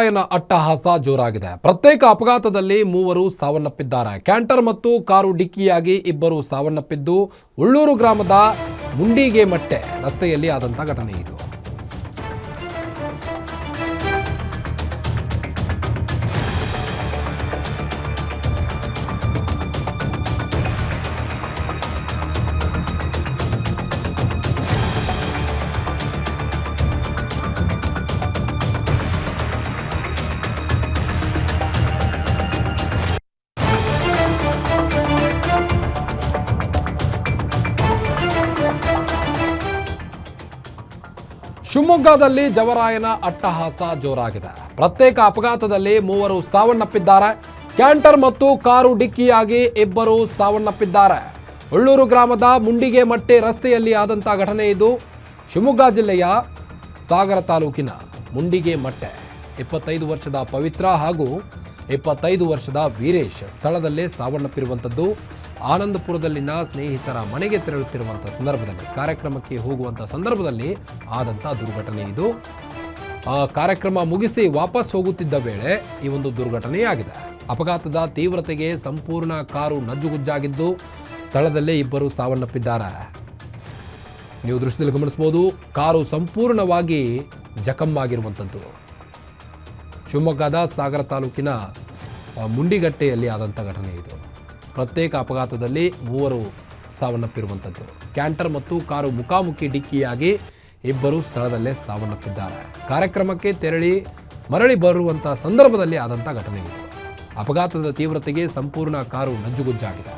ಜವರಾಯನ ಅಟ್ಟಹಾಸ ಜೋರಾಗಿದೆ. ಪ್ರತ್ಯೇಕ ಅಪಘಾತದಲ್ಲಿ ಮೂವರು ಸಾವನ್ನಪ್ಪಿದ್ದಾರೆ. ಕ್ಯಾಂಟರ್ ಮತ್ತು ಕಾರು ಡಿಕ್ಕಿಯಾಗಿ ಇಬ್ಬರು ಸಾವನ್ನಪ್ಪಿದ್ದು ಉಳ್ಳೂರು ಗ್ರಾಮದ ಮುಂಡಿಗೆಮಟ್ಟೆ ರಸ್ತೆಯಲ್ಲಿ ಆದಂಥ ಘಟನೆ ಇದು. ಶಿವಮೊಗ್ಗದಲ್ಲಿ ಜವರಾಯನ ಅಟ್ಟಹಾಸ ಜೋರಾಗಿದೆ. ಪ್ರತ್ಯೇಕ ಅಪಘಾತದಲ್ಲಿ ಮೂವರು ಸಾವನ್ನಪ್ಪಿದ್ದಾರೆ. ಕ್ಯಾಂಟರ್ ಮತ್ತು ಕಾರು ಡಿಕ್ಕಿಯಾಗಿ ಇಬ್ಬರು ಸಾವನ್ನಪ್ಪಿದ್ದಾರೆ. ಉಳ್ಳೂರು ಗ್ರಾಮದ ಮುಂಡಿಗೆಮಟ್ಟೆ ರಸ್ತೆಯಲ್ಲಿ ಆದಂಥ ಘಟನೆ ಇದು. ಶಿವಮೊಗ್ಗ ಜಿಲ್ಲೆಯ ಸಾಗರ ತಾಲೂಕಿನ ಮುಂಡಿಗೆಮಟ್ಟೆ 25 ವರ್ಷದ ಪವಿತ್ರ ಹಾಗೂ 25 ವರ್ಷದ ವೀರೇಶ್ ಸ್ಥಳದಲ್ಲೇ ಸಾವನ್ನಪ್ಪಿರುವಂಥದ್ದು. ಆನಂದಪುರದಲ್ಲಿನ ಸ್ನೇಹಿತರ ಮನೆಗೆ ತೆರಳುತ್ತಿರುವಂಥ ಸಂದರ್ಭದಲ್ಲಿ, ಕಾರ್ಯಕ್ರಮಕ್ಕೆ ಹೋಗುವಂಥ ಸಂದರ್ಭದಲ್ಲಿ ಆದಂಥ ದುರ್ಘಟನೆ ಇದು. ಕಾರ್ಯಕ್ರಮ ಮುಗಿಸಿ ವಾಪಸ್ ಹೋಗುತ್ತಿದ್ದ ವೇಳೆ ಈ ಒಂದು ದುರ್ಘಟನೆಯಾಗಿದೆ. ಅಪಘಾತದ ತೀವ್ರತೆಗೆ ಸಂಪೂರ್ಣ ಕಾರು ನಜ್ಜುಗುಜ್ಜಾಗಿದ್ದು ಸ್ಥಳದಲ್ಲೇ ಇಬ್ಬರು ಸಾವನ್ನಪ್ಪಿದ್ದಾರೆ. ನೀವು ದೃಶ್ಯದಲ್ಲಿ ಗಮನಿಸಬಹುದು, ಕಾರು ಸಂಪೂರ್ಣವಾಗಿ ಜಖಮ್ಮಾಗಿರುವಂಥದ್ದು. ಶಿವಮೊಗ್ಗದ ಸಾಗರ ತಾಲೂಕಿನ ಮುಂಡಿಗಟ್ಟೆಯಲ್ಲಿ ಆದಂಥ ಘಟನೆ ಇದು. ಪ್ರತ್ಯೇಕ ಅಪಘಾತದಲ್ಲಿ ಮೂವರು ಸಾವನ್ನಪ್ಪಿರುವಂಥದ್ದು. ಕ್ಯಾಂಟರ್ ಮತ್ತು ಕಾರು ಮುಖಾಮುಖಿ ಡಿಕ್ಕಿಯಾಗಿ ಇಬ್ಬರು ಸ್ಥಳದಲ್ಲೇ ಸಾವನ್ನಪ್ಪಿದ್ದಾರೆ. ಕಾರ್ಯಕ್ರಮಕ್ಕೆ ಮರಳಿ ಬರುವಂಥ ಸಂದರ್ಭದಲ್ಲಿ ಆದಂಥ ಘಟನೆ ಇದು. ಅಪಘಾತದ ತೀವ್ರತೆಗೆ ಸಂಪೂರ್ಣ ಕಾರು ನಜ್ಜುಗುಜ್ಜಾಗಿದೆ.